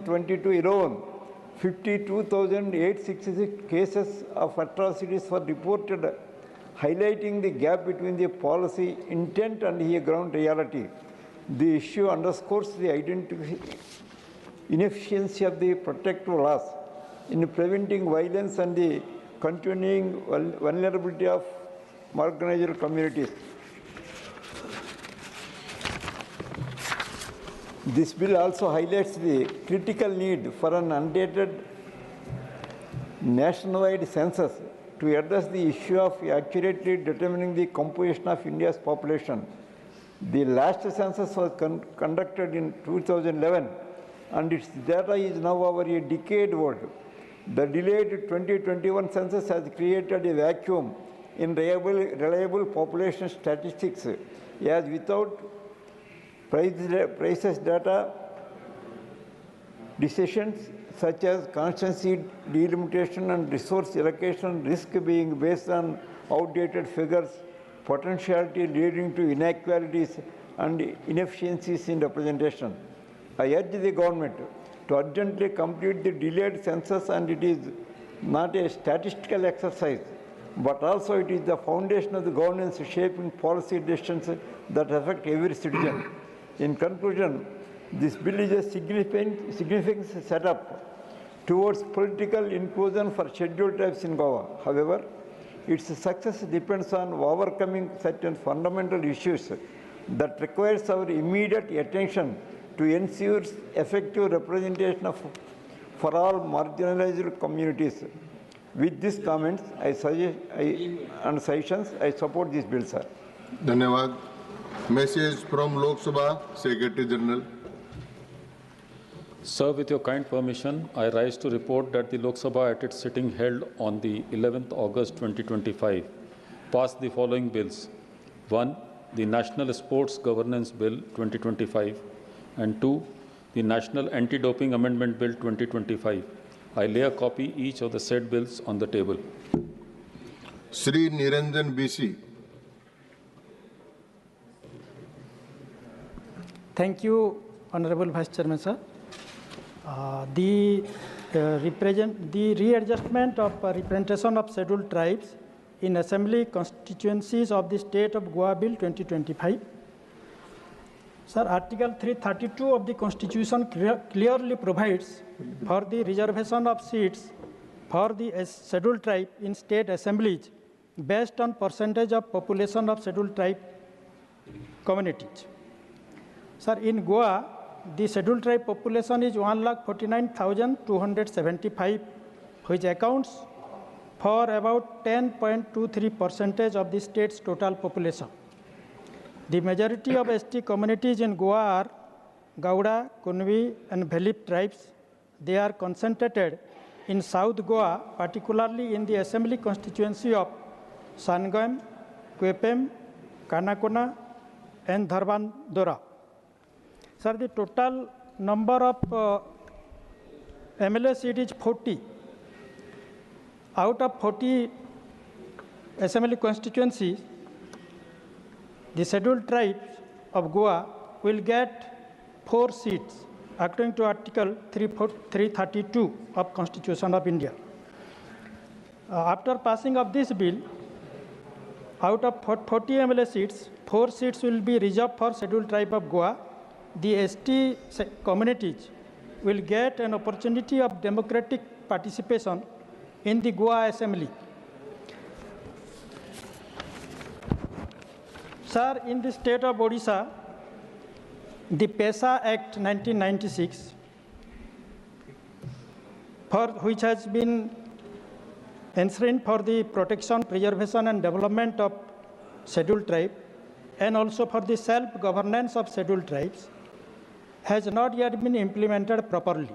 22 alone, 52,866 cases of atrocities were reported, highlighting the gap between the policy intent and the ground reality. The issue underscores the inefficiency of the protective laws in preventing violence and the continuing vulnerability of marginalized communities. This bill also highlights the critical need for an undated nationwide census to address the issue of accurately determining the composition of India's population. The last census was conducted in 2011, and its data is now over a decade old. The delayed 2021 census has created a vacuum in reliable population statistics, as without prices data, decisions such as constituency delimitation and resource allocation risk being based on outdated figures, potentiality leading to inequalities and inefficiencies in representation. I urge the government to urgently complete the delayed census, and it is not a statistical exercise, but also it is the foundation of the governance shaping policy decisions that affect every citizen. In conclusion, this bill is a significant setup towards political inclusion for scheduled tribes in Goa. However, its success depends on overcoming certain fundamental issues that requires our immediate attention to ensure effective representation for all marginalized communities. With these comments and suggestions, I support this bill, sir. Dhanyavad. Message from Lok Sabha, Secretary General. Sir, with your kind permission, I rise to report that the Lok Sabha at its sitting held on the 11th August 2025 passed the following bills. 1. The National Sports Governance Bill 2025 and 2. The National Anti-Doping Amendment Bill 2025. I lay a copy each of the said bills on the table. Shri Niranjan BC. Thank you, Honorable Vice Chairman, sir. The readjustment of representation of scheduled tribes in assembly constituencies of the State of Goa Bill 2025. Sir, Article 332 of the Constitution clearly provides for the reservation of seats for the scheduled tribe in state assemblies based on percentage of population of scheduled tribe communities. Sir, in Goa, the scheduled tribe population is 1,49,275, which accounts for about 10.23% of the state's total population. The majority of ST communities in Goa are Gauda, Kunvi, and Bhelip tribes. They are concentrated in South Goa, particularly in the assembly constituency of Sangam, Kwepem, Kanakona, and Dharbandora. Sir, the total number of MLA seats is 40. Out of 40 assembly constituencies, the scheduled tribes of Goa will get 4 seats according to Article 332 of Constitution of India. After passing of this bill, out of 40 MLA seats, 4 seats will be reserved for scheduled tribe of Goa. The ST communities will get an opportunity of democratic participation in the Goa Assembly. Sir, in the state of Odisha, the PESA Act 1996, which has been enshrined for the protection, preservation, and development of scheduled tribe, and also for the self-governance of scheduled tribes, has not yet been implemented properly.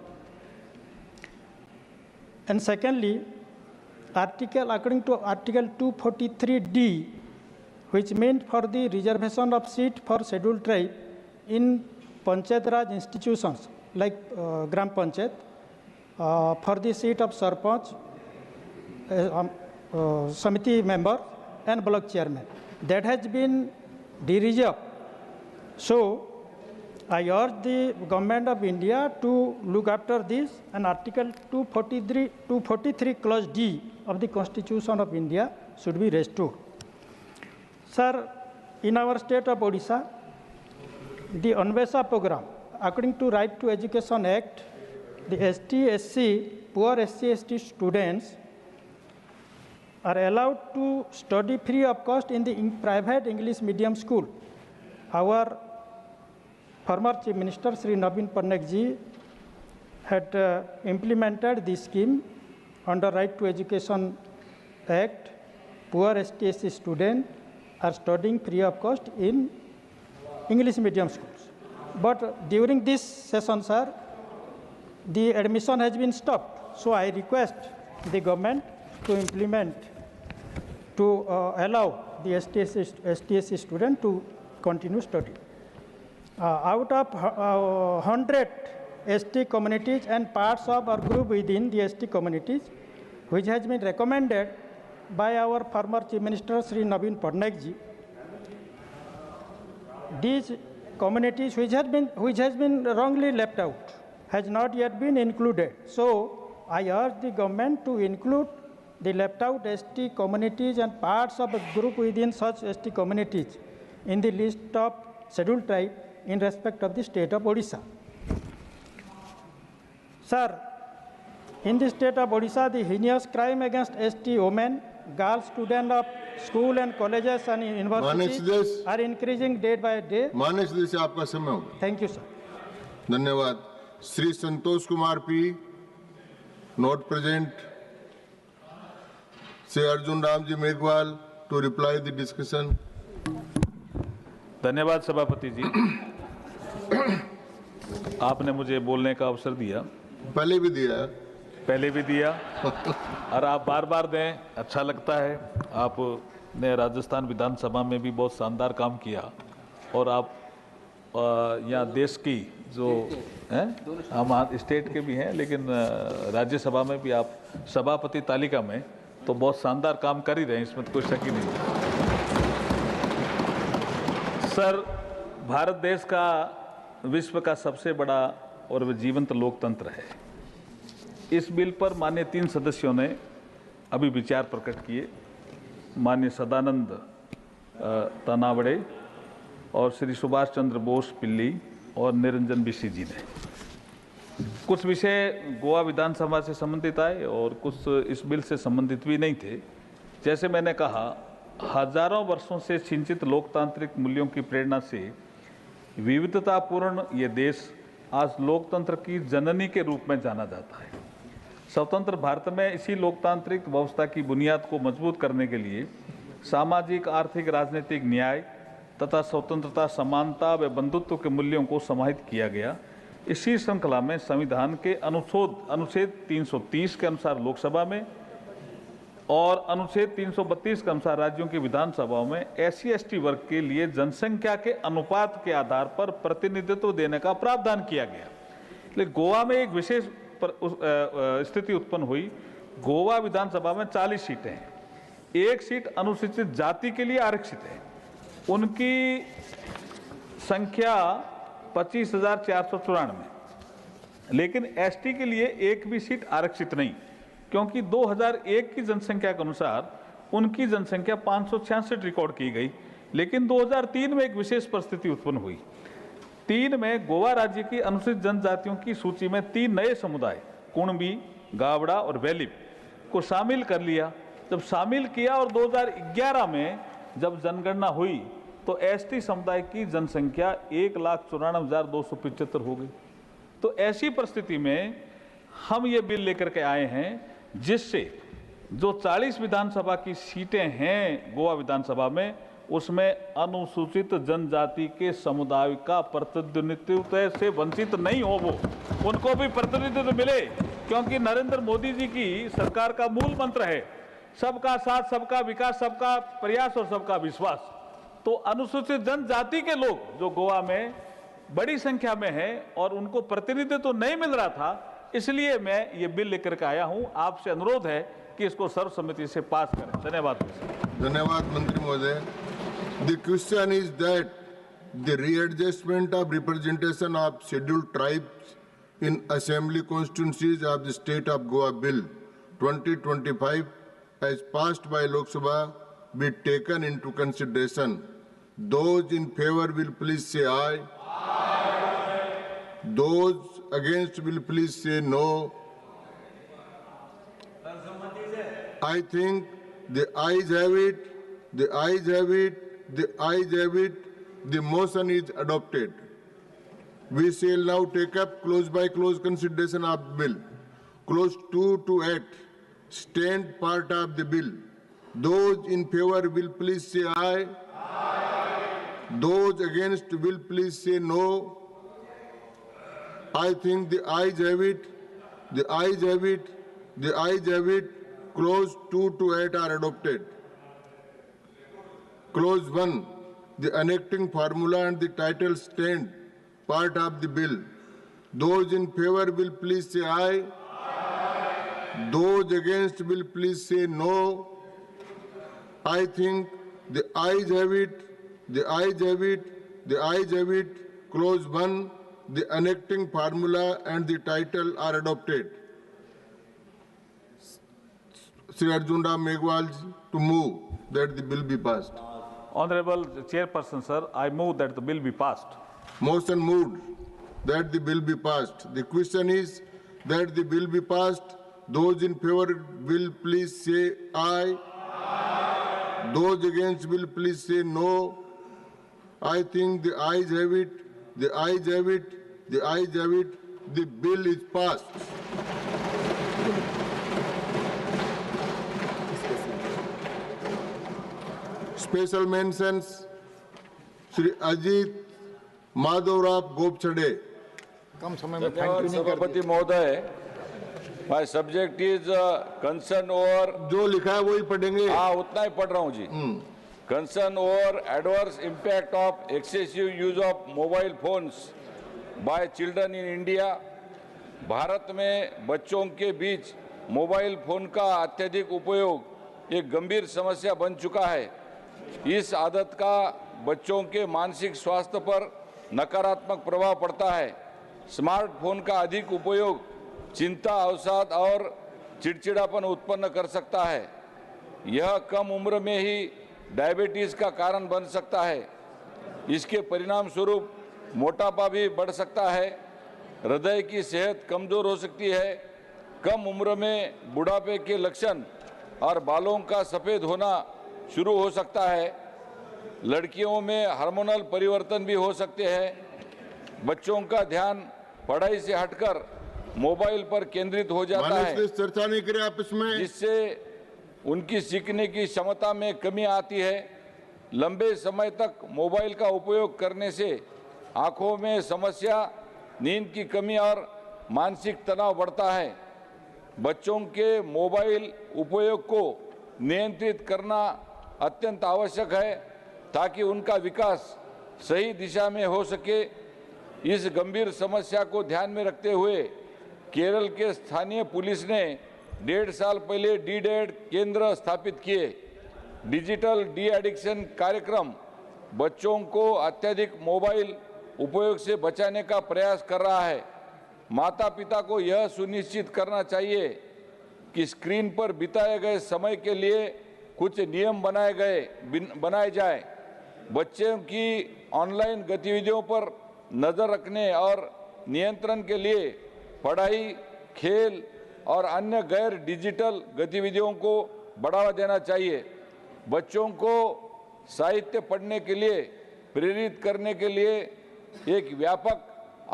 And secondly, according to Article 243D, which meant for the reservation of seat for scheduled tribe in Panchayat Raj institutions like Gram Panchayat, for the seat of Sarpanch, Samiti member, and Block chairman. That has been de-reserved. So, I urge the Government of India to look after this, and Article 243 Clause D of the Constitution of India should be restored. Sir, in our state of Odisha, the Anvesha program, according to Right to Education Act, the ST/SC, poor SC/ST students are allowed to study free of cost in the private English medium school. Our former Chief Minister Sri Naveen Patnaik ji had implemented this scheme under Right to Education Act. Poor ST/SC students are studying free of cost in English medium schools. But during this session, sir, the admission has been stopped. So I request the government to implement, to allow the ST/SC student to continue study. Out of 100 ST communities and parts of our group within the ST communities, which has been recommended by our former Chief Minister Sri Naveen Patnaik ji, these communities which has been wrongly left out has not yet been included. So I urge the government to include the left out ST communities and parts of a group within such ST communities in the list of scheduled tribe in respect of the state of Odisha. Sir, in the state of Odisha, the heinous crime against ST women, girl students of school and colleges and universities are increasing day by day. माननीय सदस्य आपका समय होगा. Thank you, sir. धन्यवाद. Shri Santosh Kumar P, not present. Shri Arjun Ram ji Meghwal to reply the discussion. धन्यवाद सभापति जी, आपने मुझे बोलने का अवसर दिया. पहले भी दिया है. पहले भी दिया और आप बार बार दें, अच्छा लगता है. आपने राजस्थान विधानसभा में भी बहुत शानदार काम किया और आप यहाँ देश की जो हैं, हम स्टेट के भी हैं लेकिन राज्यसभा में भी आप सभापति तालिका में तो बहुत शानदार काम कर ही रहे हैं, इसमें कोई शक ही नहीं. सर, भारत देश का विश्व का सबसे बड़ा और जीवंत लोकतंत्र है. इस बिल पर माननीय 3 सदस्यों ने अभी विचार प्रकट किए, माननीय सदानंद तनावड़े और श्री सुभाष चंद्र बोस पिल्ली और निरंजन बिशी जी ने. कुछ विषय गोवा विधानसभा से संबंधित आए और कुछ इस बिल से संबंधित भी नहीं थे. जैसे मैंने कहा, हजारों वर्षों से सिंचित लोकतांत्रिक मूल्यों की प्रेरणा से विविधतापूर्ण ये देश आज लोकतंत्र की जननी के रूप में जाना जाता है. स्वतंत्र भारत में इसी लोकतांत्रिक व्यवस्था की बुनियाद को मजबूत करने के लिए सामाजिक, आर्थिक, राजनीतिक न्याय तथा स्वतंत्रता, समानता व बंधुत्व के मूल्यों को समाहित किया गया. इसी श्रृंखला में संविधान के अनुच्छेद 330 के अनुसार लोकसभा में और अनुच्छेद 332 के अनुसार राज्यों की विधानसभाओं में SC/ST वर्ग के लिए जनसंख्या के अनुपात के आधार पर प्रतिनिधित्व देने का प्रावधान किया गया. लेकिन गोवा में एक विशेष स्थिति उत्पन्न हुई. गोवा विधानसभा में 40 सीटें हैं, 1 सीट अनुसूचित जाति के लिए आरक्षित है. उनकी संख्या 25,494, लेकिन ST के लिए एक भी सीट आरक्षित नहीं, क्योंकि 2001 की जनसंख्या के अनुसार उनकी जनसंख्या 566 रिकॉर्ड की गई. लेकिन 2003 में एक विशेष परिस्थिति उत्पन्न हुई. 3 में गोवा राज्य की अनुसूचित जनजातियों की सूची में 3 नए समुदाय कुणबी, गावड़ा और वेलिप को शामिल कर लिया. जब शामिल किया और 2011 में जब जनगणना हुई तो ST समुदाय की जनसंख्या 1,94,275 हो गई. तो ऐसी परिस्थिति में हम ये बिल लेकर के आए हैं जिससे जो 40 विधानसभा की सीटें हैं गोवा विधानसभा में, उसमें अनुसूचित जनजाति के समुदाय का प्रतिनिधित्व से वंचित नहीं हो, वो उनको भी प्रतिनिधित्व मिले. क्योंकि नरेंद्र मोदी जी की सरकार का मूल मंत्र है सबका साथ, सबका विकास, सबका प्रयास और सबका विश्वास. तो अनुसूचित जनजाति के लोग जो गोवा में बड़ी संख्या में हैं और उनको प्रतिनिधित्व तो नहीं मिल रहा था, इसलिए मैं ये बिल लेकर के आया हूं. आपसे अनुरोध है कि इसको सर्वसम्मति से पास करें. धन्यवाद. धन्यवाद मंत्री महोदय. The question is that the readjustment of representation of scheduled tribes in assembly constituencies of the state of Goa Bill 2025 as passed by Lok Sabha be taken into consideration. Those in favor will please say aye. Aye. Those against will please say no. I think the ayes have it, the ayes have it, the ayes have it, the motion is adopted. We shall now take up close by close consideration of bill. Clause 2 to 8, stand part of the bill. Those in favor will please say aye. Aye. Those against will please say no. I think the ayes have it, the ayes have it, the ayes have it. Clause 2 to 8 are adopted. Clause 1, the enacting formula and the title stand part of the bill. Those in favor will please say aye. Aye. Those against will please say no. I think the ayes have it, the ayes have it, the ayes have it. Clause 1, the enacting formula and the title are adopted. Sri Arjuna Meghwal to move that the bill be passed. Honorable Chairperson, sir, I move that the bill be passed. Motion moved that the bill be passed. The question is that the bill be passed. Those in favor will please say aye. Aye. Those against will please say no. I think the ayes have it, the ayes have it, the ayes have it. The bill is passed. Special mentions, Sri Ajit Madhavrao Gopchade. धन्यवाद सभापति महोदय. My subject is concern over. जो लिखा है वही पढ़ेंगे. हाँ उतना ही पढ़ रहा हूँ जी. Concern over adverse impact of excessive use of mobile phones by children in India. Bharat में बच्चों के बीच मोबाइल फोन का अत्यधिक उपयोग एक गंभीर समस्या बन चुका है. इस आदत का बच्चों के मानसिक स्वास्थ्य पर नकारात्मक प्रभाव पड़ता है. स्मार्टफोन का अधिक उपयोग चिंता, अवसाद और चिड़चिड़ापन उत्पन्न कर सकता है. यह कम उम्र में ही डायबिटीज का कारण बन सकता है. इसके परिणाम स्वरूप मोटापा भी बढ़ सकता है. हृदय की सेहत कमजोर हो सकती है. कम उम्र में बुढ़ापे के लक्षण और बालों का सफेद होना शुरू हो सकता है. लड़कियों में हार्मोनल परिवर्तन भी हो सकते हैं. बच्चों का ध्यान पढ़ाई से हटकर मोबाइल पर केंद्रित हो जाता है, चर्चा नहीं करें आपस में, जिससे उनकी सीखने की क्षमता में कमी आती है. लंबे समय तक मोबाइल का उपयोग करने से आंखों में समस्या, नींद की कमी और मानसिक तनाव बढ़ता है. बच्चों के मोबाइल उपयोग को नियंत्रित करना अत्यंत आवश्यक है ताकि उनका विकास सही दिशा में हो सके. इस गंभीर समस्या को ध्यान में रखते हुए केरल के स्थानीय पुलिस ने 1.5 साल पहले डी-डेड केंद्र स्थापित किए. डिजिटल डी एडिक्शन कार्यक्रम बच्चों को अत्यधिक मोबाइल उपयोग से बचाने का प्रयास कर रहा है. माता पिता को यह सुनिश्चित करना चाहिए कि स्क्रीन पर बिताए गए समय के लिए कुछ नियम बनाए जाए. बच्चों की ऑनलाइन गतिविधियों पर नजर रखने और नियंत्रण के लिए पढ़ाई, खेल और अन्य गैर डिजिटल गतिविधियों को बढ़ावा देना चाहिए. बच्चों को साहित्य पढ़ने के लिए प्रेरित करने के लिए एक व्यापक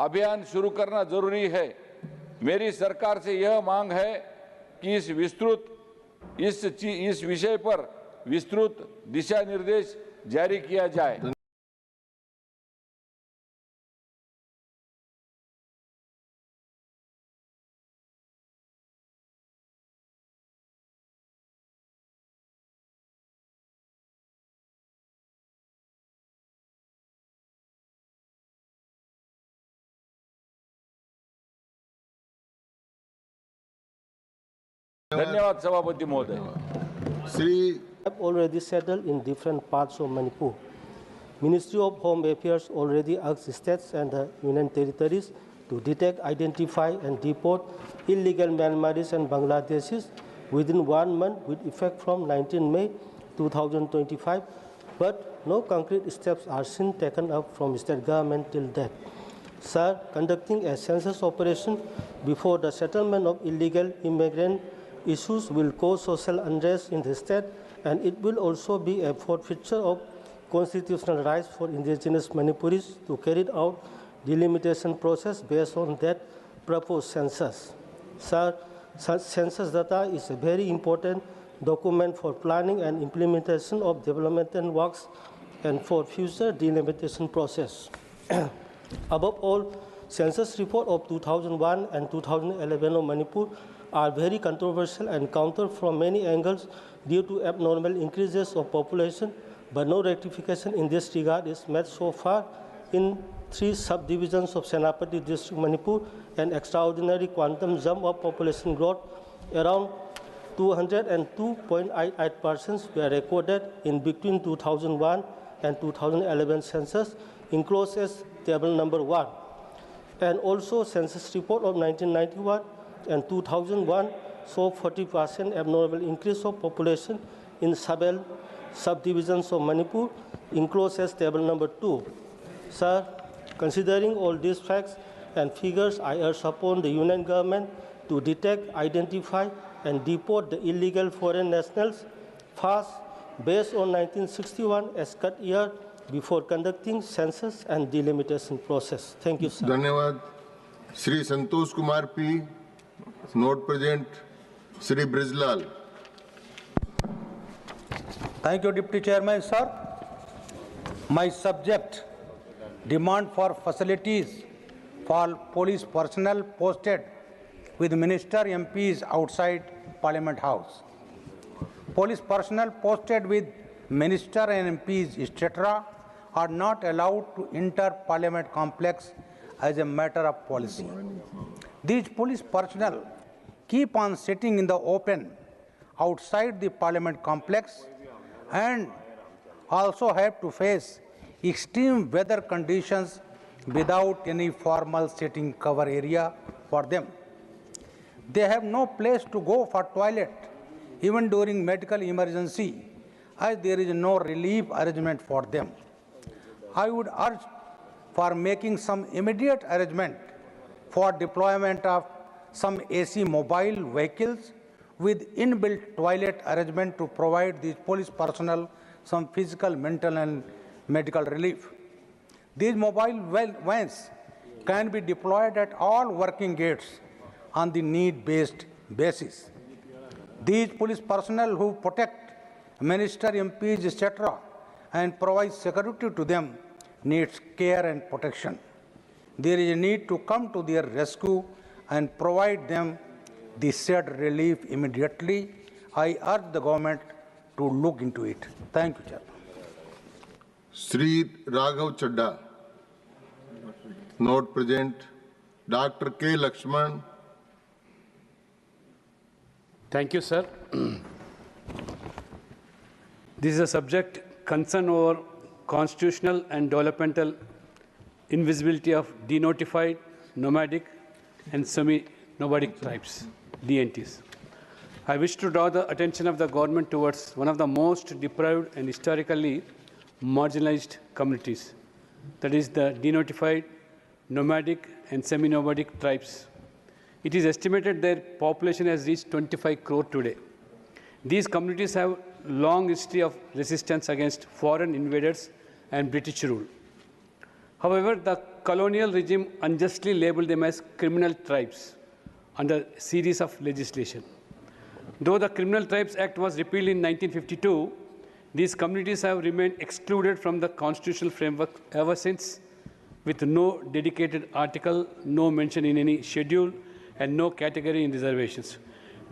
अभियान शुरू करना जरूरी है. मेरी सरकार से यह मांग है कि इस विषय पर विस्तृत दिशा निर्देश जारी किया जाए. धन्यवाद सभापति महोदय. Sri have already settled in different parts of Manipur. Ministry of Home Affairs already asked states and the Union Territories to detect, identify, and deport illegal Myanmaris and Bangladeshis within 1 month with effect from 19 May 2025, but no concrete steps are seen taken up from state government till date. Sir, conducting a census operation before the settlement of illegal immigrant issues will cause social unrest in the state, and it will also be a forfeiture of constitutional rights for indigenous Manipuris to carry out delimitation process based on that proposed census. Sir, census data is a very important document for planning and implementation of developmental works and for future delimitation process. Above all, census report of 2001 and 2011 of Manipur are very controversial and counter from many angles due to abnormal increases of population, but no rectification in this regard is made so far in 3 subdivisions of Senapati district, Manipur. An extraordinary quantum jump of population growth around 202.88% were recorded in between 2001 and 2011 census, enclosed as table number 1. And also census report of 1991 and 2001 saw 40% abnormal increase of population in several subdivisions of Manipur, enclosed as table number 2. Sir, considering all these facts and figures, I urge upon the Union government to detect, identify, and deport the illegal foreign nationals fast based on 1961 as cut year before conducting census and delimitation process. Thank you, sir. धन्यवाद. Shri Santosh Kumar P, not present. Shri Brijlal. Thank you, Deputy Chairman, sir. My subject, demand for facilities for police personnel posted with minister MPs outside Parliament House. Police personnel posted with minister and MPs, etc., are not allowed to enter Parliament complex as a matter of policy. These police personnel keep on sitting in the open outside the Parliament complex and also have to face extreme weather conditions without any formal sitting cover area for them. They have no place to go for toilet even during medical emergency, as there is no relief arrangement for them. I would urge for making some immediate arrangement for deployment of some AC mobile vehicles with inbuilt toilet arrangement to provide these police personnel some physical, mental, and medical relief. These mobile vans can be deployed at all working gates on the need-based basis. These police personnel who protect minister, MPs, etc., and provide security to them needs care and protection. There is a need to come to their rescue and provide them the said relief immediately. I urge the government to look into it. Thank you, Chair. Sri Raghav Chadda, not present. Dr. K. Lakshman. Thank you, sir. This is a subject concern over constitutional and developmental invisibility of denotified, nomadic, and semi-nomadic tribes, DNTs. I wish to draw the attention of the government towards one of the most deprived and historically marginalized communities, that is the denotified, nomadic, and semi-nomadic tribes. It is estimated their population has reached 25 crore today. These communities have long history of resistance against foreign invaders and British rule. However, the colonial regime unjustly labeled them as criminal tribes under a series of legislation. Though the Criminal Tribes Act was repealed in 1952, these communities have remained excluded from the constitutional framework ever since, with no dedicated article, no mention in any schedule, and no category in reservations.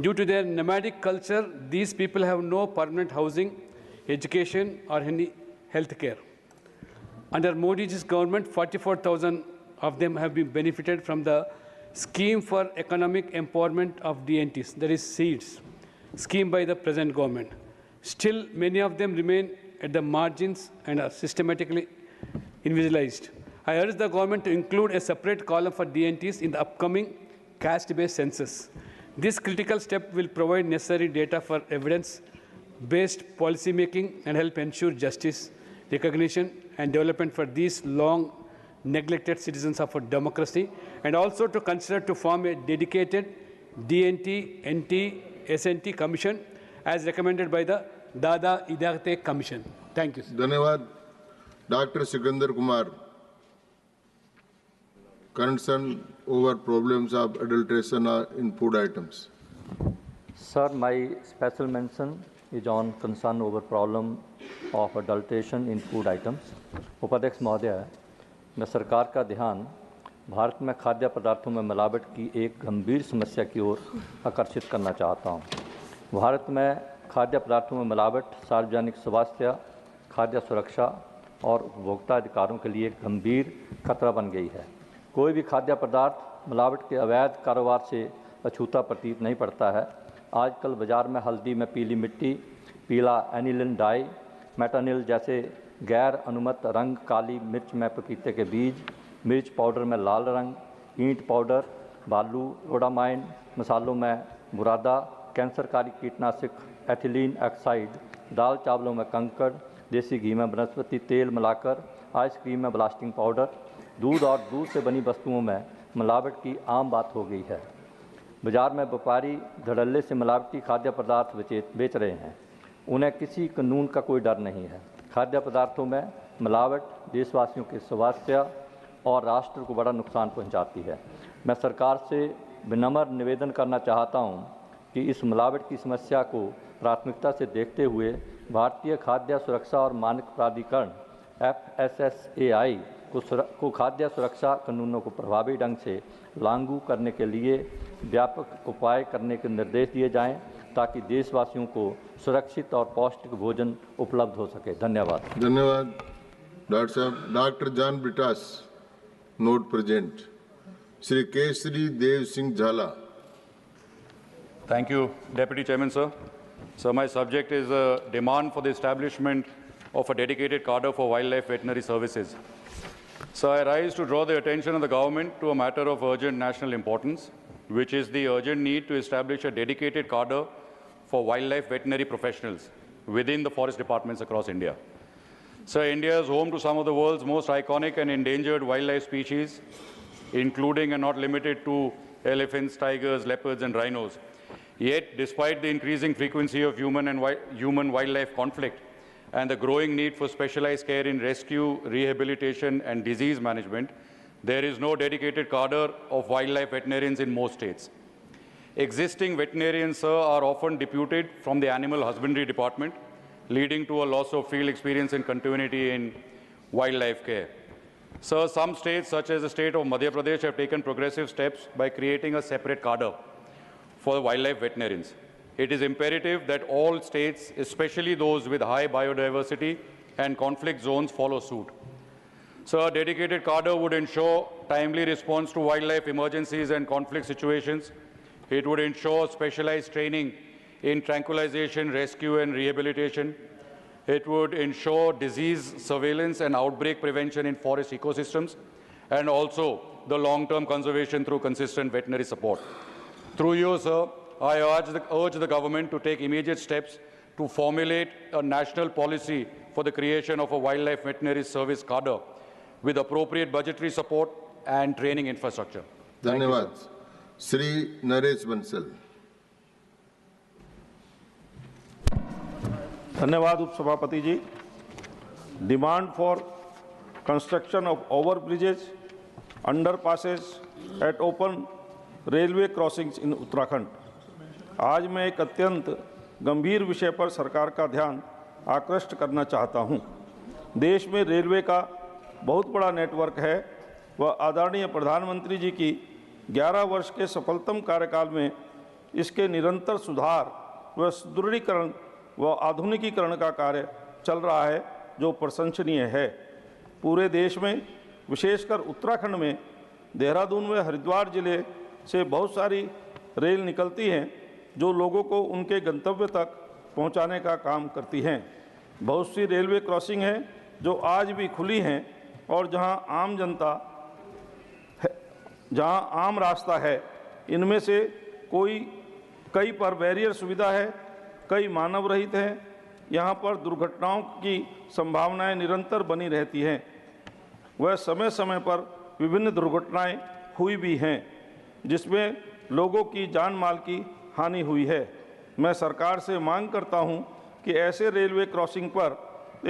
Due to their nomadic culture, these people have no permanent housing, education, or any health care. Under Modi's government, 44,000 of them have been benefited from the Scheme for Economic Empowerment of DNTs, that is SEEDS, scheme by the present government. Still, many of them remain at the margins and are systematically invisibilized. I urge the government to include a separate column for DNTs in the upcoming caste-based census. This critical step will provide necessary data for evidence-based policy making and help ensure justice, recognition, and development for these long neglected citizens of our democracy, and also to consider to form a dedicated DNT, NT, SNT commission as recommended by the Dada Idate Commission. Thank you. धन्यवाद. Dr. Sikandar Kumar, concern over problems of adulteration in food items. Sir, my special mention is on concern over problem of adulteration in food items. उपाध्यक्ष महोदय, मैं सरकार का ध्यान भारत में खाद्य पदार्थों में मिलावट की एक गंभीर समस्या की ओर आकर्षित करना चाहता हूं। भारत में खाद्य पदार्थों में मिलावट सार्वजनिक स्वास्थ्य, खाद्य सुरक्षा और उपभोक्ता अधिकारों के लिए गंभीर खतरा बन गई है। कोई भी खाद्य पदार्थ मिलावट के अवैध कारोबार से अछूता प्रतीत नहीं पड़ता है। आजकल बाज़ार में हल्दी में पीली मिट्टी, पीला एनिलिन डाई, मेटानिल जैसे गैर अनुमत रंग, काली मिर्च में पपीते के बीज, मिर्च पाउडर में लाल रंग, ईंट पाउडर, बालू, रोडामाइन, मसालों में बुरादा, कैंसरकारी कीटनाशक एथिलीन ऑक्साइड, दाल चावलों में कंकड़, देसी घी में वनस्पति तेल मिलाकर, आइसक्रीम में ब्लास्टिंग पाउडर, दूध और दूध से बनी वस्तुओं में मिलावट की आम बात हो गई है। बाज़ार में व्यापारी धड़ल्ले से मिलावटी खाद्य पदार्थ बेच रहे हैं। उन्हें किसी कानून का कोई डर नहीं है। खाद्य पदार्थों में मिलावट देशवासियों के स्वास्थ्य और राष्ट्र को बड़ा नुकसान पहुंचाती है। मैं सरकार से विनम्र निवेदन करना चाहता हूं कि इस मिलावट की समस्या को प्राथमिकता से देखते हुए भारतीय खाद्य सुरक्षा और मानक प्राधिकरण FSSAI को खाद्य सुरक्षा कानूनों को प्रभावी ढंग से लागू करने के लिए व्यापक उपाय करने के निर्देश दिए जाएं, ताकि देशवासियों को सुरक्षित और पौष्टिक भोजन उपलब्ध हो सके। धन्यवाद। धन्यवाद डॉक्टर साहब। Doctor John Brittas, not present. Shri Kesari Dev Singh Jhala. Thank you, Deputy Chairman, sir. So my subject is a demand for the establishment of a dedicated cadre for wildlife veterinary services. So I rise to draw the attention of the government to a matter of urgent national importance, which is the urgent need to establish a dedicated cadre for wildlife veterinary professionals within the forest departments across India. So India is home to some of the world's most iconic and endangered wildlife species, including and not limited to elephants, tigers, leopards, and rhinos. Yet, despite the increasing frequency of human-wildlife conflict and the growing need for specialized care in rescue, rehabilitation, and disease management, there is no dedicated cadre of wildlife veterinarians in most states. Existing veterinarians, sir, are often deputed from the animal husbandry department, leading to a loss of field experience and continuity in wildlife care. Sir, some states, such as the state of Madhya Pradesh, have taken progressive steps by creating a separate cadre for wildlife veterinarians. It is imperative that all states, especially those with high biodiversity and conflict zones, follow suit. So a dedicated cadre would ensure timely response to wildlife emergencies and conflict situations. It would ensure specialized training in tranquilization, rescue, and rehabilitation. It would ensure disease surveillance and outbreak prevention in forest ecosystems, and also the long-term conservation through consistent veterinary support. Through you, sir, I urge the government to take immediate steps to formulate a national policy for the creation of a wildlife veterinary service cadre with appropriate budgetary support and training infrastructure. धन्यवाद। श्री नरेश बंसल। धन्यवाद उपसभापति जी। Demand for construction of overbridges, underpasses at open railway crossings in Uttarakhand। आज मैं एक अत्यंत गंभीर विषय पर सरकार का ध्यान आकृष्ट करना चाहता हूं। देश में रेलवे का बहुत बड़ा नेटवर्क है व आदरणीय प्रधानमंत्री जी की 11 वर्ष के सफलतम कार्यकाल में इसके निरंतर सुधार व सुदृढ़ीकरण व आधुनिकीकरण का कार्य चल रहा है, जो प्रशंसनीय है। पूरे देश में, विशेषकर उत्तराखंड में, देहरादून व हरिद्वार जिले से बहुत सारी रेल निकलती हैं, जो लोगों को उनके गंतव्य तक पहुंचाने का काम करती हैं। बहुत सी रेलवे क्रॉसिंग हैं जो आज भी खुली हैं और जहां आम जनता है, जहां आम रास्ता है, इनमें से कई पर बैरियर सुविधा है, कई मानव रहित हैं। यहाँ पर दुर्घटनाओं की संभावनाएं निरंतर बनी रहती हैं। वह समय समय पर विभिन्न दुर्घटनाएं हुई भी हैं, जिसमें लोगों की जान माल की हानि हुई है। मैं सरकार से मांग करता हूं कि ऐसे रेलवे क्रॉसिंग पर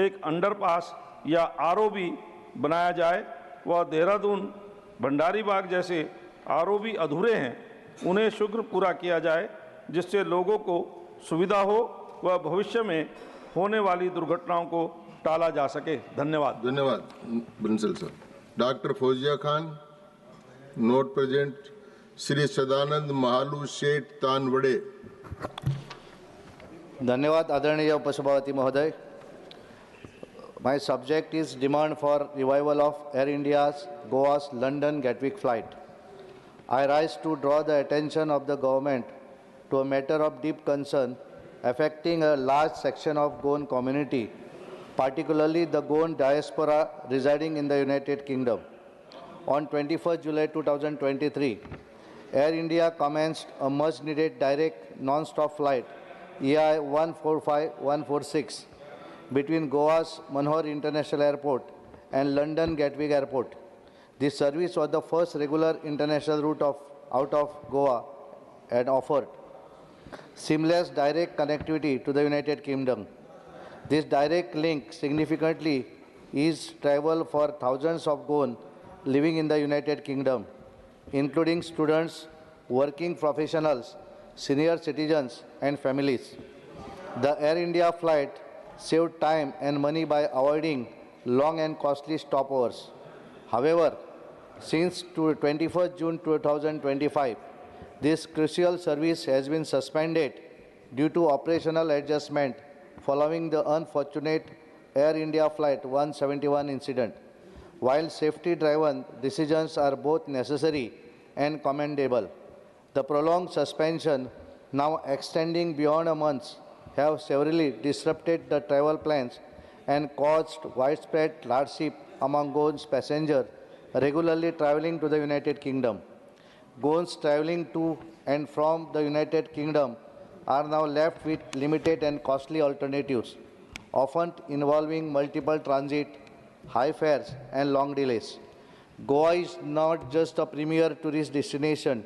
एक अंडरपास या आरओबी बनाया जाए। वह देहरादून भंडारीबाग जैसे आरओबी अधूरे हैं, उन्हें शीघ्र पूरा किया जाए, जिससे लोगों को सुविधा हो व भविष्य में होने वाली दुर्घटनाओं को टाला जा सके। धन्यवाद। धन्यवाद Bansal sir. Doctor Fauzia Khan, not present. Shri Sadanand Mhalu Shet Tanavade. धन्यवाद आदरणीय उपसभापति महोदय। My subject is demand for revival of Air India's Goa-London Gatwick flight. I rise to draw the attention of the government to a matter of deep concern affecting a large section of Goan community, particularly the Goan diaspora residing in the United Kingdom. On 21st July 2023, Air India commenced a much-needed direct non-stop flight EI 145146 between Goa's Manohar International Airport and London Gatwick Airport. This service was the first regular international route out of Goa and offered seamless direct connectivity to the United Kingdom. This direct link significantly eased travel for thousands of Goan living in the United Kingdom, including students, working professionals, senior citizens, and families. The Air India flight saved time and money by avoiding long and costly stopovers. However, since 21st June 2025, this crucial service has been suspended due to operational adjustment following the unfortunate Air India Flight 171 incident. While safety-driven decisions are both necessary and commendable, the prolonged suspension, now extending beyond a month, have severely disrupted the travel plans and caused widespread hardship among Goans passengers regularly traveling to the United Kingdom. Goans traveling to and from the United Kingdom are now left with limited and costly alternatives, often involving multiple transit, high fares, and long delays. Goa is not just a premier tourist destination,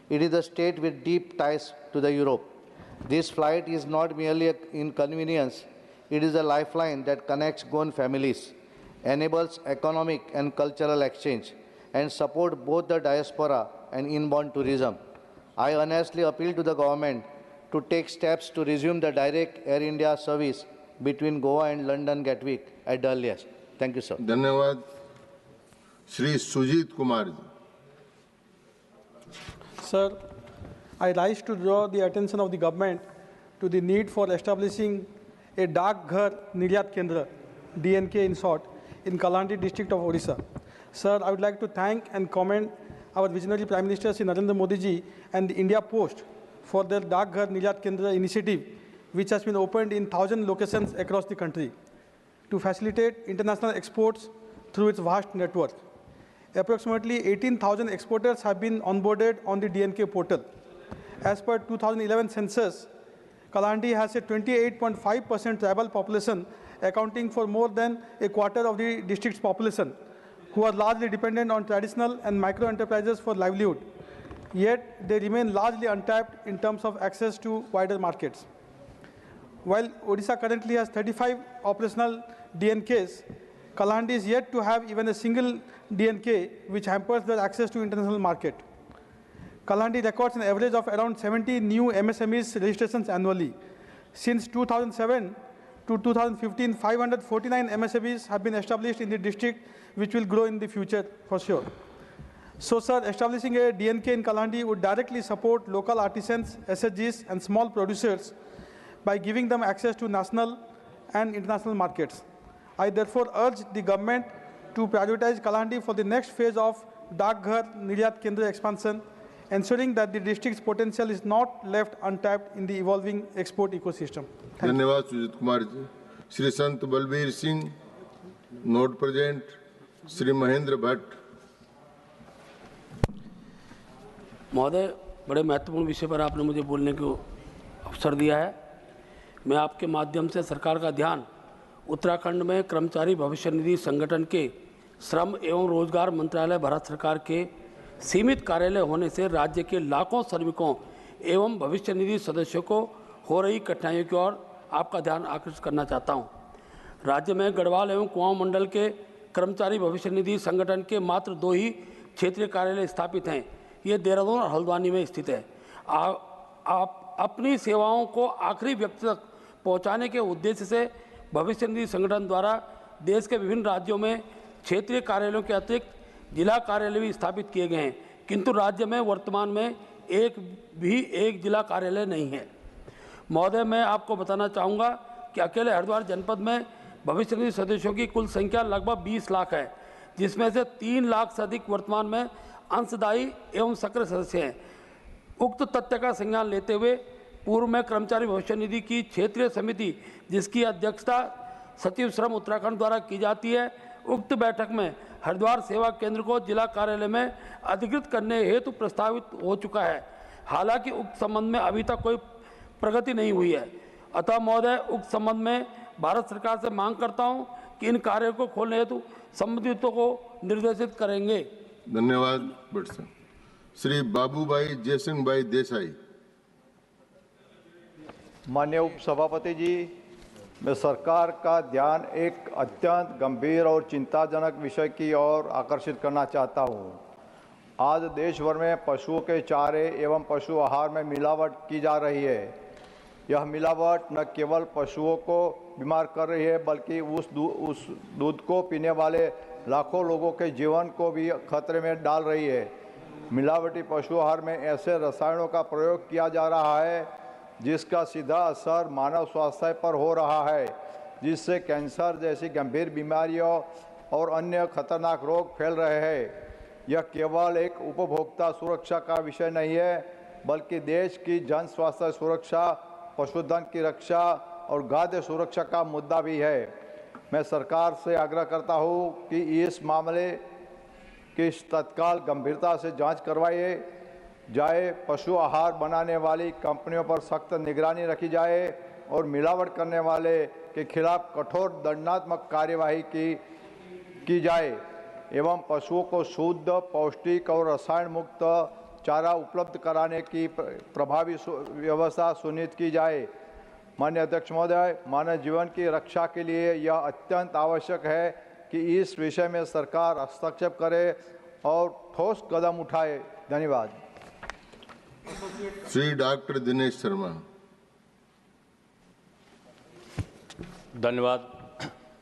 it is a state with deep ties to the Europe. This flight is not merely an inconvenience, it is a lifeline that connects Goan families, enables economic and cultural exchange, and supports both the diaspora and inbound tourism. I honestly appeal to the government to take steps to resume the direct Air India service between Goa and London Gatwick at the earliest. Thank you, sir. धन्यवाद। Shri Sujit Kumar ji. Sir, I rise to draw the attention of the government to the need for establishing a Dak Ghar Niryat Kendra, DNK in short, in Kalandi district of Odisha. Sir, I would like to thank and commend our visionary Prime Minister Shri Narendra Modi ji and the India Post for their Dak Ghar Niryat Kendra initiative, which has been opened in 1,000 locations across the country to facilitate international exports through its vast network. Approximately 18,000 exporters have been onboarded on the DNK portal. As per 2011 census, Kalandi has a 28.5% tribal population, accounting for more than a quarter of the district's population, who are largely dependent on traditional and micro enterprises for livelihood. Yet, they remain largely untapped in terms of access to wider markets. While Odisha currently has 35 operational DNKs, Kalandi is yet to have even a single DNK, which hampers their access to international market. Kalandi records an average of around 70 new MSMEs registrations annually. Since 2007 to 2015, 549 MSMEs have been established in the district, which will grow in the future for sure. So, sir, establishing a DNK in Kalandi would directly support local artisans, SHGs, and small producers by giving them access to national and international markets. I therefore urge the government to prioritize Kalandi for the next phase of Dak Ghar Niryat Kendra expansion, ensuring that the district's potential is not left untapped in the evolving export ecosystem. धन्यवाद सुजीत कुमार जी। श्री संत Balbir Singh, note present. Shri Mahendra Bhatt. महोदय, बड़े महत्वपूर्ण विषय पर आपने मुझे बोलने को अवसर दिया है। मैं आपके माध्यम से सरकार का ध्यान उत्तराखंड में कर्मचारी भविष्य निधि संगठन के श्रम एवं रोजगार मंत्रालय भारत सरकार के सीमित कार्यालय होने से राज्य के लाखों श्रमिकों एवं भविष्य निधि सदस्यों को हो रही कठिनाइयों की ओर आपका ध्यान आकर्षित करना चाहता हूं। राज्य में गढ़वाल एवं कुमाऊं मंडल के कर्मचारी भविष्य निधि संगठन के मात्र 2 ही क्षेत्रीय कार्यालय स्थापित हैं। ये देहरादून और हल्द्वानी में स्थित है। आप अपनी सेवाओं को आखिरी व्यक्ति तक पहुंचाने के उद्देश्य से भविष्य निधि संगठन द्वारा देश के विभिन्न राज्यों में क्षेत्रीय कार्यालयों के अतिरिक्त जिला कार्यालय भी स्थापित किए गए हैं, किंतु राज्य में वर्तमान में एक जिला कार्यालय नहीं है। महोदय, मैं आपको बताना चाहूँगा कि अकेले हरिद्वार जनपद में भविष्य निधि सदस्यों की कुल संख्या लगभग 20 लाख है, जिसमें से 3 लाख से अधिक वर्तमान में अंशदायी एवं सक्रिय सदस्य हैं। उक्त तथ्य का संज्ञान लेते हुए पूर्व में कर्मचारी भविष्य निधि की क्षेत्रीय समिति, जिसकी अध्यक्षता सचिव श्रम उत्तराखंड द्वारा की जाती है, उक्त बैठक में हरिद्वार सेवा केंद्र को जिला कार्यालय में अधिकृत करने हेतु प्रस्तावित हो चुका है। हालांकि उक्त संबंध में अभी तक कोई प्रगति नहीं हुई है। अतः महोदय, उक्त संबंध में भारत सरकार से मांग करता हूं कि इन कार्यों को खोलने हेतु संबंधितों को निर्देशित करेंगे। धन्यवाद भट्ट साहब। श्री बाबूभाई जयसिंह भाई देसाई। माननीय उपसभापति जी, मैं सरकार का ध्यान एक अत्यंत गंभीर और चिंताजनक विषय की ओर आकर्षित करना चाहता हूं। आज देश भर में पशुओं के चारे एवं पशु आहार में मिलावट की जा रही है। यह मिलावट न केवल पशुओं को बीमार कर रही है, बल्कि उस दूध को पीने वाले लाखों लोगों के जीवन को भी खतरे में डाल रही है। मिलावटी पशु आहार में ऐसे रसायनों का प्रयोग किया जा रहा है जिसका सीधा असर मानव स्वास्थ्य पर हो रहा है, जिससे कैंसर जैसी गंभीर बीमारियों और अन्य खतरनाक रोग फैल रहे हैं। यह केवल एक उपभोक्ता सुरक्षा का विषय नहीं है, बल्कि देश की जन स्वास्थ्य सुरक्षा, पशुधन की रक्षा और खाद्य सुरक्षा का मुद्दा भी है। मैं सरकार से आग्रह करता हूं कि इस मामले की तत्काल गंभीरता से जांच करवाई जाए, पशु आहार बनाने वाली कंपनियों पर सख्त निगरानी रखी जाए और मिलावट करने वाले के खिलाफ कठोर दंडात्मक कार्यवाही की जाए एवं पशुओं को शुद्ध, पौष्टिक और रसायन मुक्त चारा उपलब्ध कराने की प्रभावी व्यवस्था सुनिश्चित की जाए। माननीय अध्यक्ष महोदय, मानव जीवन की रक्षा के लिए यह अत्यंत आवश्यक है कि इस विषय में सरकार हस्तक्षेप करे और ठोस कदम उठाए। धन्यवाद। श्री डॉक्टर दिनेश शर्मा। धन्यवाद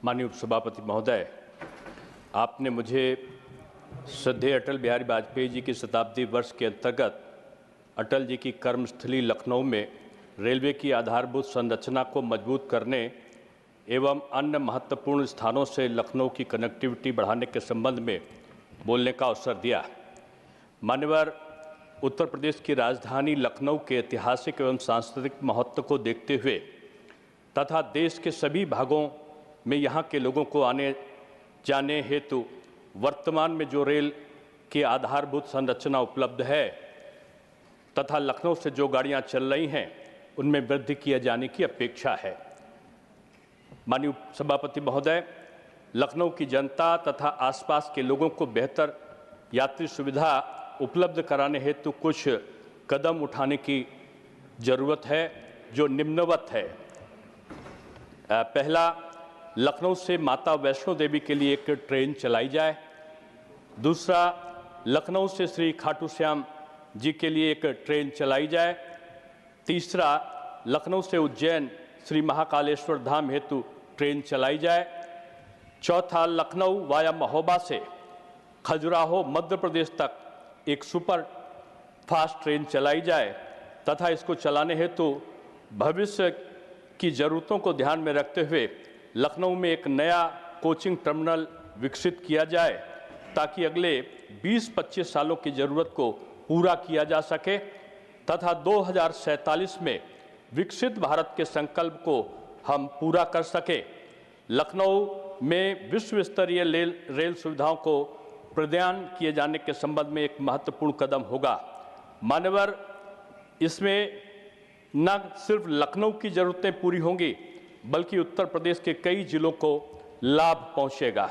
माननीय उपसभापति महोदय, आपने मुझे श्रद्धेय अटल बिहारी वाजपेयी जी की शताब्दी वर्ष के अंतर्गत अटल जी की कर्मस्थली लखनऊ में रेलवे की आधारभूत संरचना को मजबूत करने एवं अन्य महत्वपूर्ण स्थानों से लखनऊ की कनेक्टिविटी बढ़ाने के संबंध में बोलने का अवसर दिया। मान्यवर, उत्तर प्रदेश की राजधानी लखनऊ के ऐतिहासिक एवं सांस्कृतिक महत्व को देखते हुए तथा देश के सभी भागों में यहाँ के लोगों को आने जाने हेतु वर्तमान में जो रेल की आधारभूत संरचना उपलब्ध है तथा लखनऊ से जो गाड़ियाँ चल रही हैं उनमें वृद्धि किए जाने की अपेक्षा है। माननीय सभापति महोदय, लखनऊ की जनता तथा आसपास के लोगों को बेहतर यात्री सुविधा उपलब्ध कराने हेतु कुछ कदम उठाने की जरूरत है, जो निम्नवत है। पहला, लखनऊ से माता वैष्णो देवी के लिए एक ट्रेन चलाई जाए। दूसरा, लखनऊ से श्री खाटू श्याम जी के लिए एक ट्रेन चलाई जाए। तीसरा, लखनऊ से उज्जैन श्री महाकालेश्वर धाम हेतु ट्रेन चलाई जाए। चौथा, लखनऊ वाया महोबा से खजुराहो मध्य प्रदेश तक एक सुपर फास्ट ट्रेन चलाई जाए तथा इसको चलाने हेतु भविष्य की ज़रूरतों को ध्यान में रखते हुए लखनऊ में एक नया कोचिंग टर्मिनल विकसित किया जाए ताकि अगले 20-25 सालों की ज़रूरत को पूरा किया जा सके तथा 2047 में विकसित भारत के संकल्प को हम पूरा कर सके। लखनऊ में विश्व स्तरीय रेल सुविधाओं को प्रदान किए जाने के संबंध में एक महत्वपूर्ण कदम होगा। मान्यवर, इसमें न सिर्फ लखनऊ की जरूरतें पूरी होंगी बल्कि उत्तर प्रदेश के कई जिलों को लाभ पहुंचेगा।